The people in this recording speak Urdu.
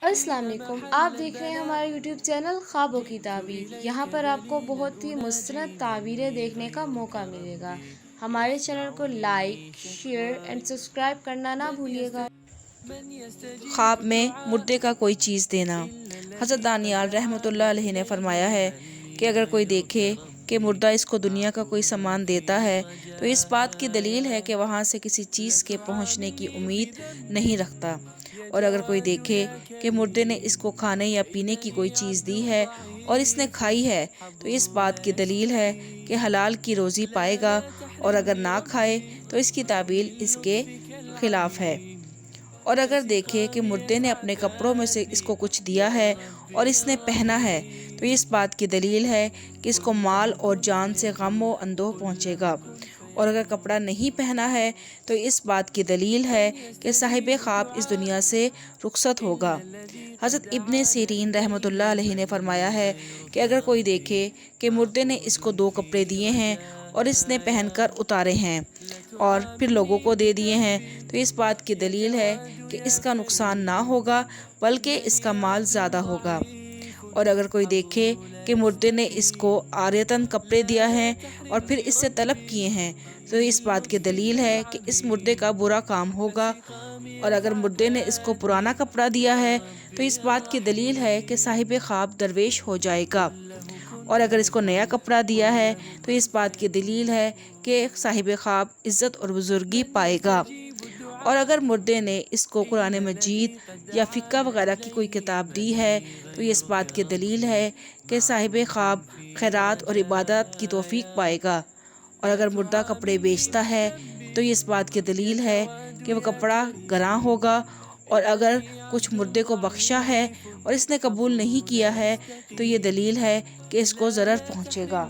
السلام علیکم، آپ دیکھ رہے ہیں ہمارا یوٹیوب چینل خوابوں کی تعبیر۔ یہاں پر آپ کو بہت ہی مستند تعبیریں دیکھنے کا موقع ملے گا۔ ہمارے چینل کو لائک، شیئر اینڈ سبسکرائب کرنا نہ بھولیے گا۔ خواب میں مردے کا کوئی چیز دینا۔ حضرت دانیال رحمۃ اللہ علیہ نے فرمایا ہے کہ اگر کوئی دیکھے کہ مردہ اس کو دنیا کا کوئی سامان دیتا ہے تو اس بات کی دلیل ہے کہ وہاں سے کسی چیز کے پہنچنے کی امید نہیں رکھتا، اور اگر کوئی دیکھے کہ مردے نے اس کو کھانے یا پینے کی کوئی چیز دی ہے اور اس نے کھائی ہے تو اس بات کی دلیل ہے کہ حلال کی روزی پائے گا، اور اگر نہ کھائے تو اس کی تعبیر اس کے خلاف ہے۔ اور اگر دیکھے کہ مردے نے اپنے کپڑوں میں سے اس کو کچھ دیا ہے اور اس نے پہنا ہے تو اس بات کی دلیل ہے کہ اس کو مال اور جان سے غم و اندوہ پہنچے گا، اور اگر کپڑا نہیں پہنا ہے تو اس بات کی دلیل ہے کہ صاحب خواب اس دنیا سے رخصت ہوگا۔ حضرت ابن سیرین رحمۃ اللہ علیہ نے فرمایا ہے کہ اگر کوئی دیکھے کہ مردے نے اس کو 2 کپڑے دیے ہیں اور اس نے پہن کر اتارے ہیں اور پھر لوگوں کو دے دیے ہیں تو اس بات کی دلیل ہے کہ اس کا نقصان نہ ہوگا بلکہ اس کا مال زیادہ ہوگا۔ اور اگر کوئی دیکھے کہ مردے نے اس کو عاریتاً کپڑے دیا ہے اور پھر اس سے طلب کیے ہیں تو اس بات کی دلیل ہے کہ اس مردے کا برا کام ہوگا، اور اگر مردے نے اس کو پرانا کپڑا دیا ہے تو اس بات کی دلیل ہے کہ صاحب خواب درویش ہو جائے گا، اور اگر اس کو نیا کپڑا دیا ہے تو اس بات کی دلیل ہے کہ صاحب خواب عزت اور بزرگی پائے گا، اور اگر مردے نے اس کو قرآن مجید یا فقہ وغیرہ کی کوئی کتاب دی ہے تو یہ اس بات کی دلیل ہے کہ صاحب خواب خیرات اور عبادات کی توفیق پائے گا، اور اگر مردہ کپڑے بیچتا ہے تو یہ اس بات کی دلیل ہے کہ وہ کپڑا گراں ہوگا، اور اگر کچھ مردے کو بخشا ہے اور اس نے قبول نہیں کیا ہے تو یہ دلیل ہے کہ اس کو ضرر پہنچے گا۔